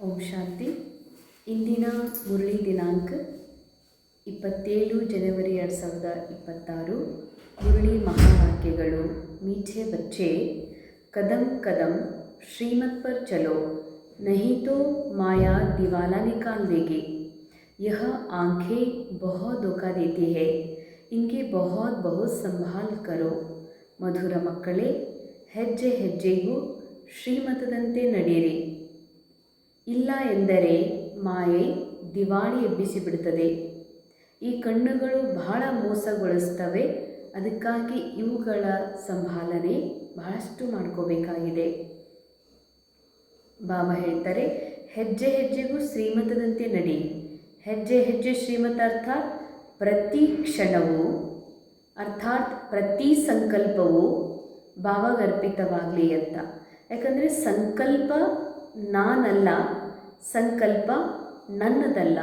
ಓಂ ಶಾಂತಿ. ಇಂದಿನ ಮುರಳಿ ದಿನಾಂಕ 27 ಜನವರಿ 2026. ಮುರಳಿ ಮಹಾವಾಕ್ಯಗಳು. ಮೀಠೆ ಬಚ್ಚೆ, ಕದಂ ಕದಂ ಶ್ರೀಮತ್ ಪರ್ ಚಲೋ, नहीं तो माया दिवाला निकाल देगी. यह आंखें बहुत धोखा देती है, इनके बहुत बहुत संभाल करो. ಮಧುರ ಮಕ್ಕಳೇ, ಹೆಜ್ಜೆ ಹೆಜ್ಜೆಗೂ ಶ್ರೀಮತದಂತೆ ನಡೆಯಿರಿ. ಇಲ್ಲ ಎಂದರೆ ಮಾಯೆ ದಿವಾಳಿ ಎಬ್ಬಿಸಿಬಿಡುತ್ತದೆ. ಈ ಕಣ್ಣುಗಳು ಬಹಳ ಮೋಸಗೊಳಿಸ್ತವೆ. ಅದಕ್ಕಾಗಿ ಇವುಗಳ ಸಂಭಾಲನೆ ಬಹಳಷ್ಟು ಮಾಡ್ಕೋಬೇಕಾಗಿದೆ. ಬಾಬಾ ಹೇಳ್ತಾರೆ, ಹೆಜ್ಜೆ ಹೆಜ್ಜೆಗೂ ಶ್ರೀಮತದಂತೆ ನಡಿ. ಹೆಜ್ಜೆ ಹೆಜ್ಜೆ ಶ್ರೀಮತ ಅರ್ಥಾತ್ ಪ್ರತಿ ಕ್ಷಣವೂ ಅರ್ಥಾತ್ ಪ್ರತಿ ಸಂಕಲ್ಪವು ಭಾವಗರ್ಪಿತವಾಗಲಿ ಅಂತ. ಯಾಕಂದರೆ ಸಂಕಲ್ಪ ನಾನಲ್ಲ, ಸಂಕಲ್ಪ ನನ್ನದಲ್ಲ.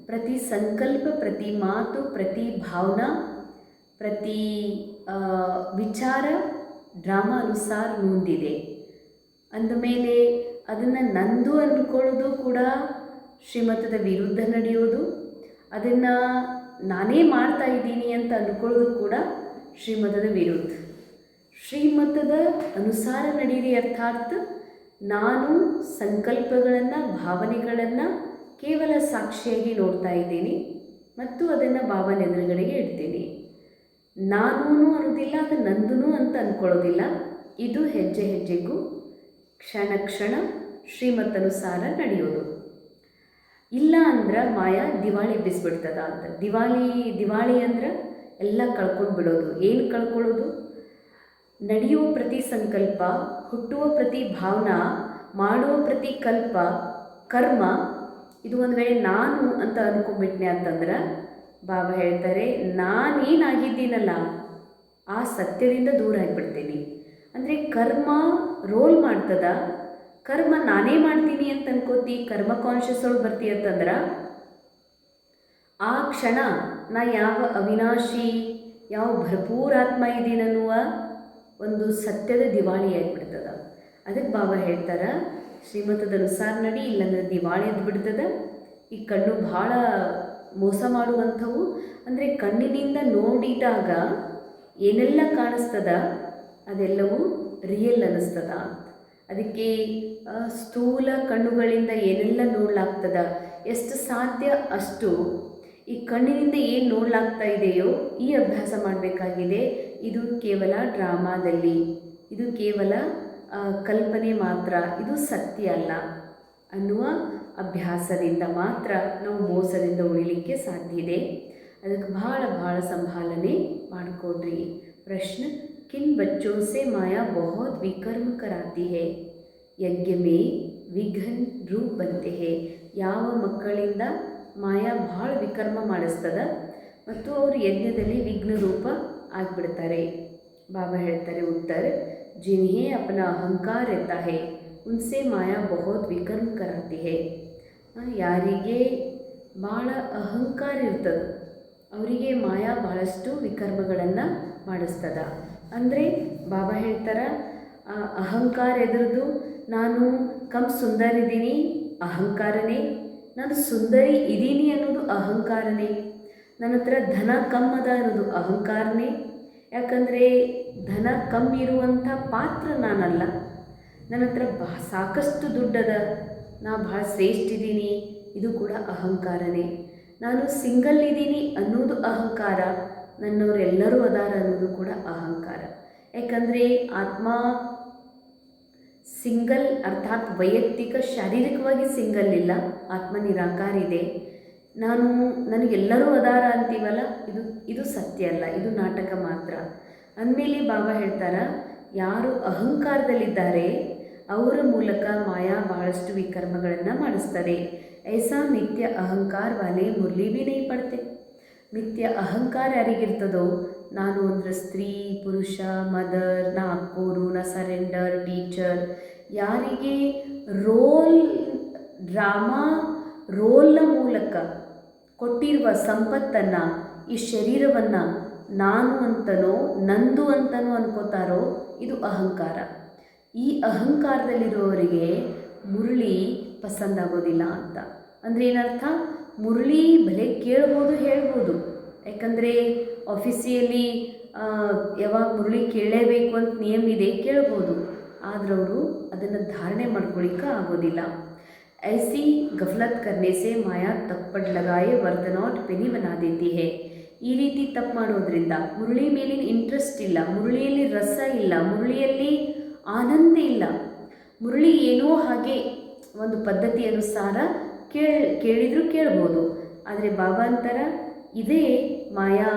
ಪ್ರತಿ ಸಂಕಲ್ಪ, ಪ್ರತಿ ಮಾತು, ಪ್ರತಿ ಭಾವನಾ, ಪ್ರತಿ ವಿಚಾರ ಡ್ರಾಮಾ ಅನುಸಾರ ನೊಂದಿದೆ. ಅಂದಮೇಲೆ ಅದನ್ನು ನಂದು ಅಂದ್ಕೊಳ್ಳೋದು ಕೂಡ ಶ್ರೀಮತದ ವಿರುದ್ಧ ನಡೆಯೋದು. ಅದನ್ನು ನಾನೇ ಮಾಡ್ತಾ ಇದ್ದೀನಿ ಅಂತ ಅಂದ್ಕೊಳ್ಳೋದು ಕೂಡ ಶ್ರೀಮತದ ವಿರುದ್ಧ. ಶ್ರೀಮತದ ಅನುಸಾರ ನಡೀರಿ ಅರ್ಥಾತ್ ನಾನು ಸಂಕಲ್ಪಗಳನ್ನು, ಭಾವನೆಗಳನ್ನು ಕೇವಲ ಸಾಕ್ಷಿಯಾಗಿ ನೋಡ್ತಾ ಇದ್ದೀನಿ ಮತ್ತು ಅದನ್ನು ಬಾಬಾನ ಎದುರುಗಡೆಗೆ ಇಡ್ತೀನಿ. ನಾನೂ ಅನ್ನೋದಿಲ್ಲ, ಅದು ನಂದೂ ಅಂತ ಅಂದ್ಕೊಳ್ಳೋದಿಲ್ಲ. ಇದು ಹೆಜ್ಜೆ ಹೆಜ್ಜೆಗೂ ಕ್ಷಣ ಕ್ಷಣ ಶ್ರೀಮತನುಸಾರ ನಡೆಯೋದು. ಇಲ್ಲ ಅಂದ್ರೆ ಮಾಯಾ ದಿವಾಳಿ ಎಬ್ಬಿಸ್ಬಿಡ್ತದ ಅಂತ. ದಿವಾಳಿ ಅಂದ್ರೆ ಎಲ್ಲ ಕಳ್ಕೊಂಡು ಬಿಡೋದು. ಏನು ಕಳ್ಕೊಳ್ಳೋದು? ನಡೆಯುವ ಪ್ರತಿ ಸಂಕಲ್ಪ, ಹುಟ್ಟುವ ಪ್ರತಿ ಭಾವನಾ, ಮಾಡುವ ಪ್ರತಿ ಕರ್ಮ ಇದು ಒಂದು ವೇಳೆ ನಾನು ಅಂತ ಅಂದ್ಕೊಂಡ್ಬಿಟ್ನೆ ಅಂತಂದ್ರೆ ಬಾಬಾ ಹೇಳ್ತಾರೆ, ನಾನೇನಾಗಿದ್ದೀನಲ್ಲ ಆ ಸತ್ಯದಿಂದ ದೂರ ಆಗಿಬಿಡ್ತೀನಿ. ಅಂದರೆ ಕರ್ಮ ರೋಲ್ ಮಾಡ್ತದ. ಕರ್ಮ ನಾನೇ ಮಾಡ್ತೀನಿ ಅಂತ ಅನ್ಕೋತಿ, ಕರ್ಮ ಕಾನ್ಷಿಯಸ್ ಒಳಗೆ ಬರ್ತಿ ಅಂತಂದ್ರೆ ಆ ಕ್ಷಣ ನಾ ಯಾವ ಅವಿನಾಶಿ, ಯಾವ ಭರ್ಪೂರ ಆತ್ಮ ಇದ್ದೀನನ್ನುವ ಒಂದು ಸತ್ಯದ ದಿವಾಳಿ ಆಗಿಬಿಡ್ತದ. ಅದಕ್ಕೆ ಬಾಬಾ ಹೇಳ್ತಾರೆ, ಶ್ರೀಮತದ ಅನುಸಾರ ನಡಿ, ಇಲ್ಲಾಂದ್ರೆ ದಿವಾಳಿ ಎದ್ದು ಬಿಡ್ತದ. ಈ ಕಣ್ಣು ಭಾಳ ಮೋಸ ಮಾಡುವಂಥವು. ಅಂದರೆ ಕಣ್ಣಿನಿಂದ ನೋಡಿದಾಗ ಏನೆಲ್ಲ ಕಾಣಿಸ್ತದ ಅದೆಲ್ಲವೂ ರಿಯಲ್ ಅನ್ನಿಸ್ತದ ಅಂತ. ಅದಕ್ಕೆ ಸ್ಥೂಲ ಕಣ್ಣುಗಳಿಂದ ಏನೆಲ್ಲ ನೋಡಲಾಗ್ತದ, ಎಷ್ಟು ಸಾಧ್ಯ ಅಷ್ಟು ಈ ಕಣ್ಣಿನಿಂದ ಏನು ನೋಡಲಾಗ್ತಾ ಇದೆಯೋ ಈ ಅಭ್ಯಾಸ ಮಾಡಬೇಕಾಗಿದೆ. ಇದು ಕೇವಲ ಡ್ರಾಮಾದಲ್ಲಿ, ಇದು ಕೇವಲ ಕಲ್ಪನೆ ಮಾತ್ರ, ಇದು ಸತ್ಯ ಅಲ್ಲ ಅನ್ನುವ ಅಭ್ಯಾಸದಿಂದ ಮಾತ್ರ ನಾವು ಮೋಸದಿಂದ ಉಳಿಲಿಕ್ಕೆ ಸಾಧ್ಯ ಇದೆ. ಅದಕ್ಕೆ ಬಹಳ ಸಂಭಾಲನೆ ಮಾಡಿಕೊಡ್ರಿ. ಪ್ರಶ್ನೆ, किन बच्चों से माया बहुत विकर्म कराती है, यज्ञ में विघ्न रूप बनते हैं. ಯಾವ ಮಕ್ಕಳಿಂದ ಮಾಯಾ ಭಾಳ ವಿಕರ್ಮ ಮಾಡಿಸ್ತದ ಮತ್ತು ಅವರು ಯಜ್ಞದಲ್ಲಿ ವಿಘ್ನ ರೂಪ ಆಗಿಬಿಡ್ತಾರೆ. ಬಾಬಾ ಹೇಳ್ತಾರೆ ಉತ್ತರ, जिन्हें अपना अहंकार रहता है उनसे माया बहुत विकर्म कराती है. ಯಾರಿಗೆ ಭಾಳ ಅಹಂಕಾರ ಇರ್ತದೆ ಅವರಿಗೆ ಮಾಯಾ ಭಾಳಷ್ಟು ವಿಕರ್ಮಗಳನ್ನು ಮಾಡಿಸ್ತದ. ಅಂದರೆ ಬಾಬಾ ಹೇಳ್ತಾರೆ, ಅಹಂಕಾರ ಎದುರದು ನಾನು ಸುಂದರ ಇದ್ದೀನಿ ಅಹಂಕಾರನೇ, ನಾನು ಸುಂದರಿ ಇದ್ದೀನಿ ಅನ್ನೋದು ಅಹಂಕಾರನೇ, ನನ್ನ ಹತ್ರ ಧನ ಕಮ್ಮದ ಅನ್ನೋದು ಅಹಂಕಾರನೇ. ಯಾಕಂದರೆ ಧನ ಕಮ್ಮಿ ಇರುವಂಥ ಪಾತ್ರ ನಾನಲ್ಲ. ನನ್ನ ಹತ್ರ ಸಾಕಷ್ಟು ದುಡ್ಡದ, ನಾ ಭಾಳ ಶ್ರೇಷ್ಠ ಇದ್ದೀನಿ, ಇದು ಕೂಡ ಅಹಂಕಾರನೇ. ನಾನು ಸಿಂಗಲ್ ಇದ್ದೀನಿ ಅನ್ನೋದು ಅಹಂಕಾರ, ನನ್ನವರೆಲ್ಲರೂ ಅದಾರ ಅನ್ನೋದು ಕೂಡ ಅಹಂಕಾರ. ಯಾಕಂದರೆ ಆತ್ಮ ಸಿಂಗಲ್ ಅರ್ಥಾತ್ ವೈಯಕ್ತಿಕ ಶಾರೀರಿಕವಾಗಿ ಸಿಂಗಲ್ ಇಲ್ಲ, ಆತ್ಮ ನಿರಾಕಾರ ಇದೆ. ನನಗೆಲ್ಲರೂ ಅದಾರ ಅಂತೀವಲ್ಲ, ಇದು ಸತ್ಯ ಅಲ್ಲ, ಇದು ನಾಟಕ ಮಾತ್ರ. ಅಂದಮೇಲೆ ಬಾಬಾ ಹೇಳ್ತಾರ, ಯಾರು ಅಹಂಕಾರದಲ್ಲಿದ್ದಾರೆ ಅವರ ಮೂಲಕ ಮಾಯಾ ಬಹಳಷ್ಟು ವಿಕರ್ಮಗಳನ್ನು ಮಾಡಿಸ್ತಾರೆ. ಐಸಾ ಮಿಥ್ಯ ಅಹಂಕಾರ ವಾಲೆ ಮುರಳಿ ಭೀ ನೈ ಪಡ್ತೆ. ಮಿಥ್ಯ ಅಹಂಕಾರ ಯಾರಿಗಿರ್ತದೋ, ನಾನು ಅಂದ್ರೆ ಸ್ತ್ರೀ, ಪುರುಷ, ಮದರ್, ನಾ ಅಕ್ಕೋರು, ನಾ ಸರೆಂಡರ್, ಟೀಚರ್, ಯಾರಿಗೆ ರೋಲ್ನ ಮೂಲಕ ಕೊಟ್ಟಿರುವ ಸಂಪತ್ತನ್ನು, ಈ ಶರೀರವನ್ನು ನಾನು ಅಂತನೋ ನಂದು ಅಂತನೋ ಅನ್ಕೋತಾರೋ ಇದು ಅಹಂಕಾರ. ಈ ಅಹಂಕಾರದಲ್ಲಿರುವವರಿಗೆ ಮುರಳಿ ಪಸಂದ್ ಆಗೋದಿಲ್ಲ ಅಂತ. ಅಂದರೆ ಏನರ್ಥ, ಮುರಳಿ ಭಲೆ ಕೇಳ್ಬೋದು ಹೇಳ್ಬೋದು, ಯಾಕಂದರೆ ಆಫೀಸಿಯಲ್ಲಿ ಯಾವಾಗ ಮುರಳಿ ಕೇಳಲೇಬೇಕು ಅಂತ ನಿಯಮ ಇದೆ, ಕೇಳ್ಬೋದು, ಆದ್ರೆ ಅವರು ಅದನ್ನು ಧಾರಣೆ ಮಾಡ್ಕೊಳ್ಳಿಕ್ಕೆ ಆಗೋದಿಲ್ಲ. ऐसी गफलत करने से माया तप्पड़ लगाए वर्तनौट पेनी बना देती है. ಈ ರೀತಿ ತಪ್ಪು ಮಾಡೋದ್ರಿಂದ ಮುರಳಿ ಮೇಲಿನ ಇಂಟ್ರೆಸ್ಟ್ ಇಲ್ಲ, ಮುರಳಿಯಲ್ಲಿ ರಸ ಇಲ್ಲ, ಮುರಳಿಯಲ್ಲಿ ಆನಂದ ಇಲ್ಲ. ಮುರಳಿ ಏನೋ ಹಾಗೆ ಒಂದು ಪದ್ಧತಿ ಅನುಸಾರ ಕೇಳಿದರೂ ಕೇಳ್ಬೋದು, ಆದರೆ ಬಾಬಾ ಅಂತರ ಇದೇ ಮಾಯಾ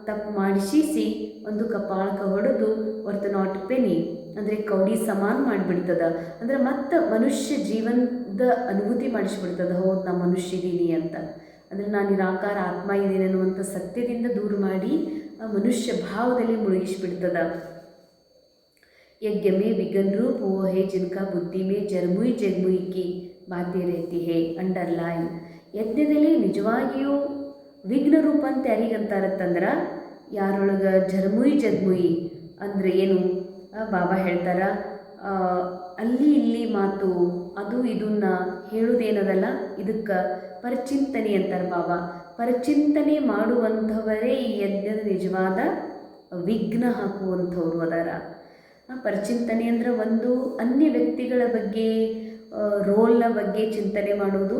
ತಪ್ಪು ಮಾಡಿಸಿ ಒಂದು ಕಪಾಳಕ್ಕೆ ಹೊಡೆದು ವರ್ತನಾಟ್ ಪೆನಿ ಅಂದರೆ ಕೌಡಿ ಸಮಾನ ಮಾಡಿಬಿಡ್ತದ. ಅಂದರೆ ಮತ್ತೆ ಮನುಷ್ಯ ಜೀವನದ ಅನುಭೂತಿ ಮಾಡಿಸ್ಬಿಡ್ತದೆ, ಹೌದು ನಾ ಮನುಷ್ಯ ಇದ್ದೀನಿ ಅಂತ. ಅಂದರೆ ನಾನು ನಿರಾಕಾರ ಆತ್ಮ ಇದ್ದೀನಿ ಅನ್ನುವಂಥ ಸತ್ಯದಿಂದ ದೂರ ಮಾಡಿ ಮನುಷ್ಯ ಭಾವದಲ್ಲಿ ಮುಳುಗಿಸ್ಬಿಡ್ತದ. यज्ञ में विघ्न रूप वो है जिनका बुद्धि में जरमुई जगमुई की बातें रहती है. ಅಂಡರ್ಲೈನ್. ಯಜ್ಞದಲ್ಲಿ ನಿಜವಾಗಿಯೂ ವಿಘ್ನ ರೂಪ ಅಂತ ಯಾರಿಗಂತಾರತ್ತಂದ್ರೆ ಯಾರೊಳಗೆ ಜರ್ಮುಯಿ ಜಗ್ಮುಯಿ ಅಂದರೆ ಏನು, ಬಾಬಾ ಹೇಳ್ತಾರ ಅಲ್ಲಿ ಇಲ್ಲಿ ಮಾತು ಅದು ಇದನ್ನು ಹೇಳುವುದೇನದಲ್ಲ, ಇದಕ್ಕೆ ಪರಚಿಂತನೆ ಅಂತಾರೆ ಬಾಬಾ. ಪರಚಿಂತನೆ ಮಾಡುವಂಥವರೇ ಈ ಯಜ್ಞದ ನಿಜವಾದ ವಿಘ್ನ ಹಾಕುವಂಥವ್ರು ಅದಾರ. ಪರಚಿಂತನೆ ಅಂದರೆ ಒಂದು ಅನ್ಯ ವ್ಯಕ್ತಿಗಳ ಬಗ್ಗೆ, ರೋಲ್ನ ಬಗ್ಗೆ ಚಿಂತನೆ ಮಾಡೋದು,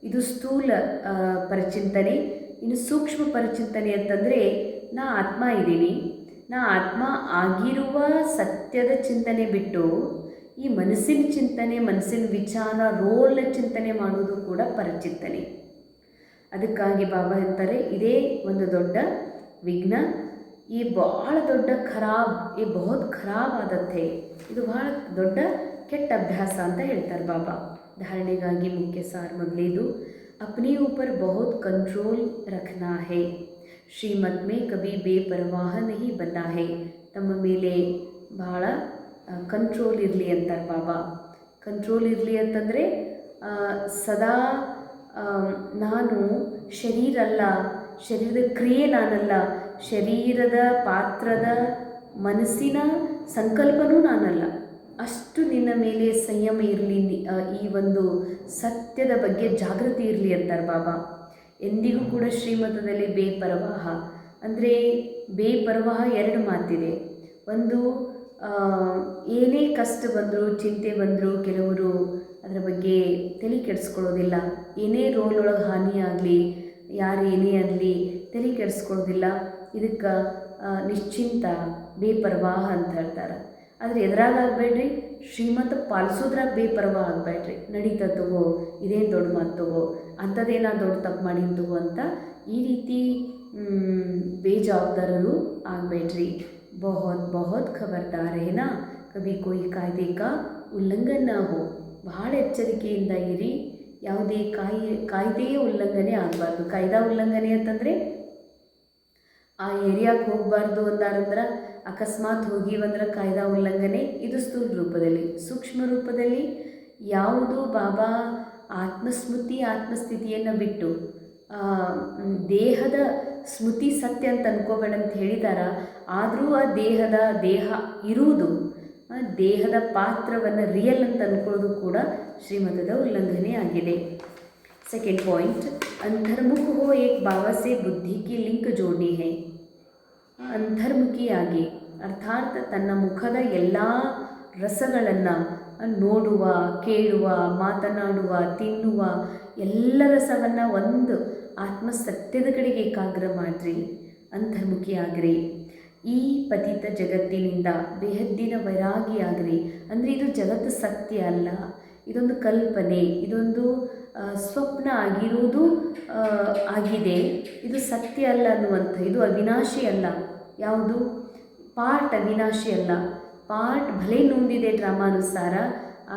ಇದು ಸ್ಥೂಲ ಪರಚಿಂತನೆ. ಇನ್ನು ಸೂಕ್ಷ್ಮ ಪರಚಿಂತನೆ ಅಂತಂದರೆ ನಾ ಆತ್ಮ ಇದ್ದೀನಿ, ನಾ ಆತ್ಮ ಆಗಿರುವ ಸತ್ಯದ ಚಿಂತನೆ ಬಿಟ್ಟು ಈ ಮನಸ್ಸಿನ ಚಿಂತನೆ, ಮನಸ್ಸಿನ ವಿಚಾರ, ರೋಲ್ನ ಚಿಂತನೆ ಮಾಡುವುದು ಕೂಡ ಪರಚಿಂತನೆ. ಅದಕ್ಕಾಗಿ ಬಾಬಾ ಹೇಳ್ತಾರೆ ಇದೇ ಒಂದು ದೊಡ್ಡ ವಿಘ್ನ, ಈ ಭಾಳ ದೊಡ್ಡ ಖರಾಬ್, ಈ ಬಹುತ್ ಖರಾಬ್ ಆದತ್ತೆ, ಇದು ಭಾಳ ದೊಡ್ಡ ಕೆಟ್ಟ ಅಭ್ಯಾಸ ಅಂತ ಹೇಳ್ತಾರೆ ಬಾಬಾ. ಧಾರಣೆಗಾಗಿ ಮುಖ್ಯ ಸಾರ್ ಮೊದಲೇದು, अपने ऊपर बहुत कंट्रोल रखना है. ಶ್ರೀಮತ್ ಮೇ ಕಭಿ ಬೇಪರವಾಹ ನಹಿ ಬನ್ನ ಹೇ. ತಮ್ಮ ಮೇಲೆ ಭಾಳ ಕಂಟ್ರೋಲ್ ಇರಲಿ ಅಂತಾರೆ ಬಾಬಾ. ಕಂಟ್ರೋಲ್ ಇರಲಿ ಅಂತಂದರೆ ಸದಾ ನಾನು ಶರೀರ ಅಲ್ಲ, ಶರೀರದ ಕ್ರಿಯೆ ನಾನಲ್ಲ, ಶರೀರದ ಪಾತ್ರದ ಮನಸ್ಸಿನ ಸಂಕಲ್ಪನೂ ನಾನಲ್ಲ, ಅಷ್ಟು ನಿನ್ನ ಮೇಲೆ ಸಂಯಮ ಇರಲಿ, ಈ ಒಂದು ಸತ್ಯದ ಬಗ್ಗೆ ಜಾಗೃತಿ ಇರಲಿ ಅಂತಾರೆ ಬಾಬಾ. ಎಂದಿಗೂ ಕೂಡ ಶ್ರೀಮತದಲ್ಲಿ ಬೇಪರವಾಹ ಅಂದರೆ ಬೇಪರವಾಹ ಎರಡು ಮಾತಿದೆ. ಒಂದು ಏನೇ ಕಷ್ಟ ಬಂದರೂ ಚಿಂತೆ ಬಂದರೂ ಕೆಲವರು ಅದರ ಬಗ್ಗೆ ತಲೆ ಕೆಡಿಸ್ಕೊಳ್ಳೋದಿಲ್ಲ. ಏನೇ ರೋಲ್ ಒಳಗೆ ಹಾನಿಯಾಗಲಿ, ಯಾರು ಏನೇ ಆಗಲಿ ತಲೆ ಕೆಡಿಸ್ಕೊಳ್ಳೋದಿಲ್ಲ. ಇದಕ್ಕೆ ನಿಶ್ಚಿಂತ ಬೇಪರವಾಹ ಅಂತ ಹೇಳ್ತಾರೆ. ಆದರೆ ಎದುರಾಗ ಆಗಬೇಡ್ರಿ, ಶ್ರೀಮಂತ ಪಾಲಿಸೋದ್ರಾಗ ಬೇಪರವಾಹ ಆಗಬೇಡ್ರಿ. ನಡೀತಾ ತಗೋ, ಇದೇನು ದೊಡ್ಡ ಮಾತು ತಗೋ, ಅಂಥದ್ದೇನಾ ದೊಡ್ಡ ತಪ್ಪು ಮಾಡಿ ತಗೋ ಅಂತ ಈ ರೀತಿ ಬೇಜವಾಬ್ದಾರರು ಆಗಬೇಡ್ರಿ. ಬಹುತ್ ಬಹುತ್ ಖಬರ್ದಾರ್ ಹೇನಾ, ಕಭಿ ಕೋಯಿ ಕಾಯ್ದೆ ಕಾ ಉಲ್ಲಂಘನ ಹೋ. ಭಾಳ ಎಚ್ಚರಿಕೆಯಿಂದ ಇರಿ, ಯಾವುದೇ ಕಾಯ್ದೆಯ ಉಲ್ಲಂಘನೆ ಆಗಬಾರ್ದು. ಕಾಯ್ದಾ ಉಲ್ಲಂಘನೆ ಅಂತಂದರೆ ಆ ಏರಿಯಾಕ್ಕೆ ಹೋಗಬಾರ್ದು ಅಂದಾರಂದ್ರೆ ಅಕಸ್ಮಾತ್ ಹೋಗಿವಂದ್ರೆ ಕಾಯ್ದಾ ಉಲ್ಲಂಘನೆ. ಇದು ಸ್ಥೂಲ ರೂಪದಲ್ಲಿ. ಸೂಕ್ಷ್ಮ ರೂಪದಲ್ಲಿ ಯಾವುದು ಬಾಬಾ ಆತ್ಮಸ್ಮೃತಿ ಆತ್ಮಸ್ಥಿತಿಯನ್ನು ಬಿಟ್ಟು ದೇಹದ ಸ್ಮೃತಿ ಸತ್ಯ ಅಂತ ಅನ್ಕೋಬೇಡ ಅಂತ ಹೇಳಿದಾರ. ಆದರೂ ಆ ದೇಹ ಇರುವುದು, ದೇಹದ ಪಾತ್ರವನ್ನು ರಿಯಲ್ ಅಂತ ಅಂದ್ಕೊಳ್ಳೋದು ಕೂಡ ಶ್ರೀಮತದ ಉಲ್ಲಂಘನೆ ಆಗಿದೆ. सेकेंड पॉइंट, अंतर्मुख हो एक बाबा से बुद्धि की लिंक जोड़नी है. ಅಂತರ್ಮುಖಿಯಾಗಿ ಅರ್ಥಾತ್ ತನ್ನ ಮುಖದ ಎಲ್ಲ ರಸಗಳನ್ನು ನೋಡುವ, ಕೇಳುವ, ಮಾತನಾಡುವ, ತಿನ್ನುವ ಎಲ್ಲ ರಸವನ್ನು ಒಂದು ಆತ್ಮಸತ್ಯದ ಕಡೆಗೆ ಏಕಾಗ್ರ ಮಾಡಿರಿ, ಅಂತರ್ಮುಖಿಯಾಗ್ರಿ. ಈ ಪತಿತ ಜಗತ್ತಿನಿಂದ ಬೇಹದ್ದಿನ ವೈರಾಗಿಯಾಗ್ರಿ. ಅಂದರೆ ಇದು ಜಗತ್ತು ಸತ್ಯ ಅಲ್ಲ, ಇದೊಂದು ಕಲ್ಪನೆ, ಇದೊಂದು ಸ್ವಪ್ನ ಆಗಿರುವುದು ಆಗಿದೆ, ಇದು ಸತ್ಯ ಅಲ್ಲ ಅನ್ನುವಂಥ, ಇದು ಅವಿನಾಶಿ ಅಲ್ಲ. ಯಾವುದು ಪಾರ್ಟ್ ಅವಿನಾಶಿ ಅಲ್ಲ. ಪಾರ್ಟ್ ಭಲೇ ನೊಂದಿದೆ ಡ್ರಾಮಾನುಸಾರ,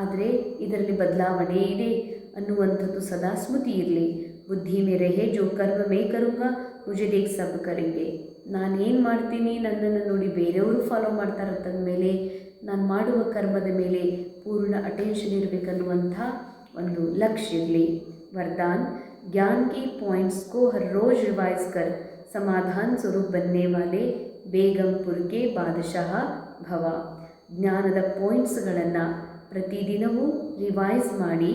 ಆದರೆ ಇದರಲ್ಲಿ ಬದಲಾವಣೆ ಇದೆ ಅನ್ನುವಂಥದ್ದು ಸದಾ ಸ್ಮೃತಿ ಇರಲಿ. ಬುದ್ಧಿ ಮೇರೆ ಹೇ ಜೋ ಕರ್ಮ ಮೇ ಕರುಂಗ ಮುಜೆ ದೇಖ್ ಸಬ್ ಕರೆಂಗೆ. ನಾನೇನು ಮಾಡ್ತೀನಿ ನನ್ನನ್ನು ನೋಡಿ ಬೇರೆಯವರು ಫಾಲೋ ಮಾಡ್ತಾರಂತಂದ ಮೇಲೆ ನಾನು ಮಾಡುವ ಕರ್ಮದ ಮೇಲೆ ಪೂರ್ಣ ಅಟೆನ್ಷನ್ ಇರಬೇಕನ್ನುವಂಥ ಒಂದು ಲಕ್ಷ್ಯ ಇರಲಿ. वरदान, ज्ञान की पॉइंट्स को हर रोज़ रिवाइज कर समाधान स्वरूप बनने वाले ಬೇಗಂಪುರ ಕೆ ಬಾದಶಾಹ ಭವ. ಜ್ಞಾನದ ಪಾಯಿಂಟ್ಸ್ಗಳನ್ನು ಪ್ರತಿದಿನವೂ ರಿವೈಸ್ ಮಾಡಿ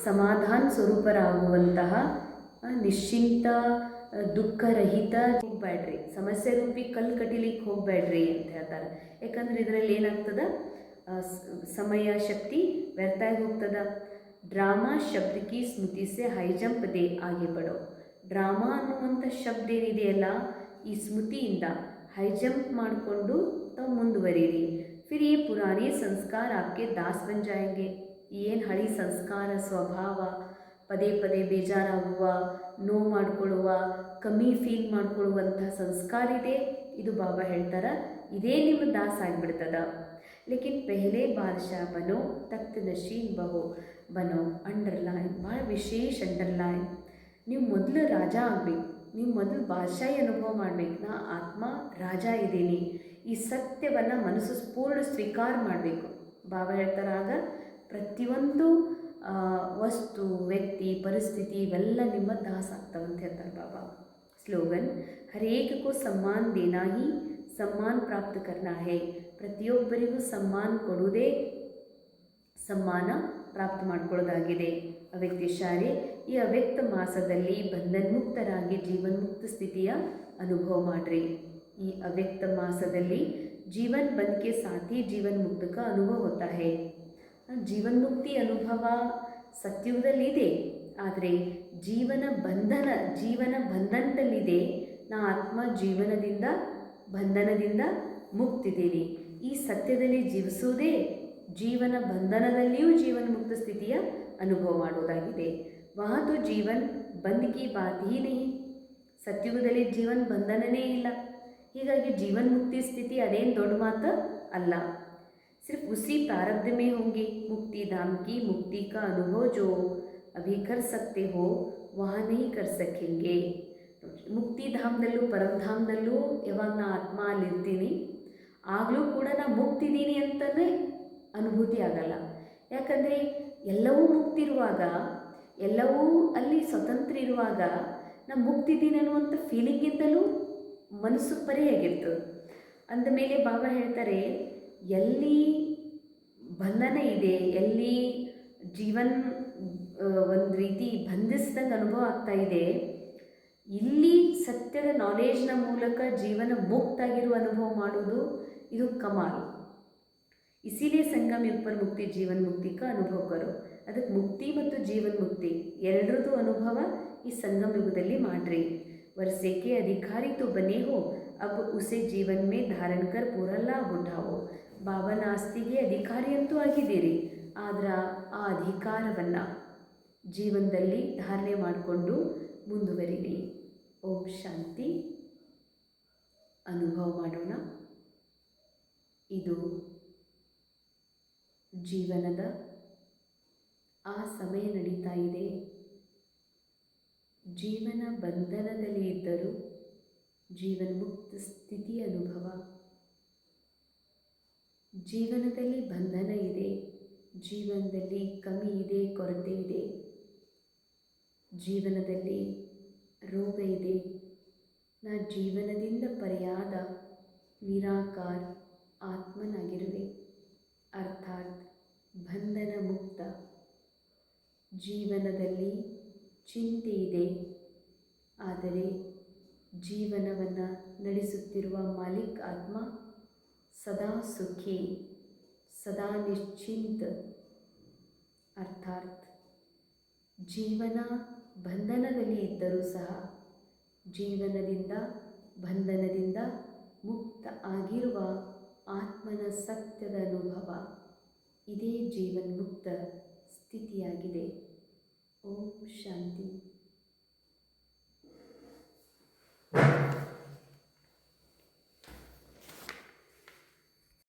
ಸಮಾಧಾನ ಸ್ವರೂಪರಾಗುವಂತಹ ನಿಶ್ಚಿಂತ ದುಃಖರಹಿತ ಹೋಗ್ಬೇಡ್ರಿ, ಸಮಸ್ಯೆ ರೂಪಿ ಕಲ್ಲು ಕಟ್ಟಿಲಿಕ್ಕೆ ಹೋಗಬೇಡ್ರಿ ಅಂತ ಹೇಳ್ತಾರೆ. ಯಾಕಂದ್ರೆ ಇದರಲ್ಲಿ ಏನಾಗ್ತದ, ಸಮಯ ಶಕ್ತಿ ವ್ಯರ್ಥ ಆಗಿ ಹೋಗ್ತದ. ಡ್ರಾಮಾ ಶಬ್ದ ಕಿ ಸ್ಮೃತಿ ಸೆ ಹೈ ಜಂಪ್ ದೇ ಆಗೆ ಬಡೋ. ಡ್ರಾಮಾ ಅನ್ನುವಂಥ ಶಬ್ದ ಏನಿದೆಯಲ್ಲ, ಈ ಸ್ಮೃತಿಯಿಂದ ಹೈ ಜಂಪ್ ಮಾಡಿಕೊಂಡು ತಾವು ಮುಂದುವರಿರಿ. ಫಿರ್ ಈ ಪುರಾಣಿ ಸಂಸ್ಕಾರ ಆಪ್ಕೆ ದಾಸ್ ಬನ್ ಜಾಯಂಗೆ. ಏನು ಹಳಿ ಸಂಸ್ಕಾರ, ಸ್ವಭಾವ, ಪದೇ ಪದೇ ಬೇಜಾರಾಗುವ, ನೋವು ಮಾಡಿಕೊಳ್ಳುವ, ಕಮ್ಮಿ ಫೀಲ್ ಮಾಡಿಕೊಳ್ಳುವಂಥ ಸಂಸ್ಕಾರ ಇದೆ, ಇದು ಬಾಬಾ ಹೇಳ್ತಾರೆ, ಇದೇ ನಿಮ್ಮ ದಾಸ್ ಆಗಿಬಿಡ್ತದ. ಲೇಕಿನ್ ಪೆಹಲೆ ಬಾದಶಾ ಬನೋ ತಖ್ತ್ ನಶೀನ್ ಬನೋ. ಅಂಡರ್ಲೈನ್, ಭಾಳ ವಿಶೇಷ ಅಂಡರ್ಲೈನ್. ನೀವು ಮೊದಲು ರಾಜ ಆಗಬೇಕು, ನೀವು ಮೊದಲು ಬಾದಶಾಹಿ ಅನುಭವ ಮಾಡಬೇಕು. ನಾ ಆತ್ಮ ರಾಜ ಇದ್ದೀನಿ, ಈ ಸತ್ಯವನ್ನು ಮನಸ್ಸು ಪೂರ್ಣ ಸ್ವೀಕಾರ ಮಾಡಬೇಕು. ಬಾಬಾ ಹೇಳ್ತಾರೆ, ಆಗ ಪ್ರತಿಯೊಂದು ವಸ್ತು, ವ್ಯಕ್ತಿ, ಪರಿಸ್ಥಿತಿ ಇವೆಲ್ಲ ನಿಮ್ಮ ದಾಸ ಆಗ್ತಾವಂತ ಹೇಳ್ತಾರೆ ಬಾಬಾ. ಸ್ಲೋಗನ್, ಹರೇಕಕ್ಕೂ ಸಮ್ಮಾನ್ ದೇನಾ ಹಿ ಸಮ್ಮಾನ್ ಪ್ರಾಪ್ತ ಕರ್ನಾ ಹೇ. ಪ್ರತಿಯೊಬ್ಬರಿಗೂ ಸಮ್ಮಾನ ಕೊಡುವುದೇ ಸಮ್ಮಾನ ಪ್ರಾಪ್ತ ಮಾಡಿಕೊಳ್ಳೋದಾಗಿದೆ. ಅವ್ಯಕ್ತ ಶಾಲೆ, ಈ ಅವ್ಯಕ್ತ ಮಾಸದಲ್ಲಿ ಬಂಧನ್ಮುಕ್ತರಾಗಿ ಜೀವನ್ಮುಕ್ತ ಸ್ಥಿತಿಯ ಅನುಭವ ಮಾಡಿರಿ. ಈ ಅವ್ಯಕ್ತ ಮಾಸದಲ್ಲಿ ಜೀವನ್ ಬಂದ್ के साथ ही जीवन मुक्त का अनुभव होता है. ಜೀವನ್ಮುಕ್ತಿ ಅನುಭವ ಸತ್ಯುಗದಲ್ಲಿದೆ, ಆದರೆ ಜೀವನ ಬಂಧನದಲ್ಲಿದೆ. ನಾ ಆತ್ಮ ಬಂಧನದಿಂದ ಮುಕ್ತಿದ್ದೀನಿ. ಈ ಸತ್ಯದಲ್ಲಿ ಜೀವಿಸುವುದೇ ಜೀವನ ಬಂಧನದಲ್ಲಿಯೂ ಜೀವನ್ಮುಕ್ತ ಸ್ಥಿತಿಯ ಅನುಭವ ಮಾಡುವುದಾಗಿದೆ. ವಹಾತು ಜೀವನ್ ಬಂದ್ ಕಿ ಬಾತ್ ಹಿ ನಹಿ. ಸತ್ಯುಗದಲ್ಲಿ ಜೀವನ್ ಬಂಧನನೇ ಇಲ್ಲ. ಹೀಗಾಗಿ ಜೀವನ್ಮುಕ್ತಿ ಸ್ಥಿತಿ ಅದೇನು ದೊಡ್ಡ ಮಾತು ಅಲ್ಲ. सिर्फ उसी प्रारब्ध में होंगे. मुक्ति धाम की मुक्ति का अनुभव जो अभी कर सकते हो वहाँ नहीं कर सकेंगे. ಮುಕ್ತಿಧಾಮದಲ್ಲೂ ಪರಮಧಾಮದಲ್ಲೂ ಯಾವಾಗ ನಾ ಆತ್ಮ ಅಲ್ಲಿರ್ತೀನಿ, ಆಗಲೂ ಕೂಡ ನಾ ಮುಕ್ತಿದ್ದೀನಿ ಅಂತಲೇ ಅನುಭೂತಿ ಆಗಲ್ಲ. ಯಾಕಂದರೆ ಎಲ್ಲವೂ ಮುಕ್ತಿರುವಾಗ, ಎಲ್ಲವೂ ಅಲ್ಲಿ ಸ್ವತಂತ್ರ ಇರುವಾಗ ನಾ ಮುಕ್ತಿದ್ದೀನಿ ಅನ್ನುವಂಥ ಫೀಲಿಂಗಿಂದಲೂ ಮನಸ್ಸು ಪರಿಯಾಗಿರ್ತದೆ. ಅಂದಮೇಲೆ ಬಾಬಾ ಹೇಳ್ತಾರೆ, ಎಲ್ಲಿ ಬಂಧನ ಇದೆ, ಎಲ್ಲಿ ಜೀವನ್ ಒಂದು ರೀತಿ ಬಂಧಿಸಿದಂಗೆ ಅನುಭವ ಆಗ್ತಾ ಇದೆ, ಇಲ್ಲಿ ಸತ್ಯದ ನಾಲೆಜ್ನ ಮೂಲಕ ಜೀವನ ಮುಕ್ತಾಗಿರುವ ಅನುಭವ ಮಾಡೋದು ಇದು ಕಮಾಲ್. ಇಸಿಲೇ ಸಂಗಮ ಯುಗ್ ಪರ್ ಮುಕ್ತಿ ಜೀವನ್ ಮುಕ್ತಿ ಕಾ ಅನುಭವ ಕರೋ. ಅದಕ್ಕೆ ಮುಕ್ತಿ ಮತ್ತು ಜೀವನ್ ಮುಕ್ತಿ ಎರಡರದ್ದು ಅನುಭವ ಈ ಸಂಗಮ ಯುಗದಲ್ಲಿ ಮಾಡ್ರಿ. वर्षे के अधिकारी तो बने हो, अब उसे जीवन में धारण कर पूरा लाभ उठाओ. ಬಾಬನ ಆಸ್ತಿಗೆ ಅಧಿಕಾರಿ ಅಂತೂ ಆಗಿದ್ದೀರಿ, ಆದ್ರೆ ಆ ಅಧಿಕಾರವನ್ನು ಜೀವನದಲ್ಲಿ ಧಾರಣೆ ಮಾಡಿಕೊಂಡು ಮುಂದುವರಿರಿ. ಓಂ ಶಾಂತಿ. ಅನುಭವ ಮಾಡೋಣ. ಇದು ಜೀವನದ ಆ ಸಮಯ ನಡೀತಾ ಇದೆ. ಜೀವನ ಬಂಧನದಲ್ಲಿ ಇದ್ದರೂ ಜೀವನ್ಮುಕ್ತ ಸ್ಥಿತಿ ಅನುಭವ. ಜೀವನದಲ್ಲಿ ಬಂಧನ ಇದೆ, ಜೀವನದಲ್ಲಿ ಕಮ್ಮಿ ಇದೆ, ಕೊರತೆ ಇದೆ, ಜೀವನದಲ್ಲಿ ರೋಗ ಇದೆ. ನಾ ಜೀವನದಿಂದ ಪರ್ಯಾದ ನಿರಾಕಾರ ಆತ್ಮನಾಗಿರುವೆ, ಅರ್ಥಾತ್ ಬಂಧನ ಮುಕ್ತ. ಜೀವನದಲ್ಲಿ ಚಿಂತೆ ಇದೆ, ಆದರೆ ಜೀವನವನ್ನು ನಡೆಸುತ್ತಿರುವ ಮಾಲಿಕ್ ಆತ್ಮ ಸದಾ ಸುಖಿ, ಸದಾ ನಿಶ್ಚಿಂತ. ಅರ್ಥಾತ್ ಜೀವನ ಬಂಧನದಲ್ಲಿ ಇದ್ದರೂ ಸಹ ಜೀವನದಿಂದ ಬಂಧನದಿಂದ ಮುಕ್ತ ಆಗಿರುವ ಆತ್ಮನ ಸತ್ಯದ ಅನುಭವ, ಇದೇ ಜೀವನ್ಮುಕ್ತ ಸ್ಥಿತಿಯಾಗಿದೆ. ಓಂ ಶಾಂತಿ.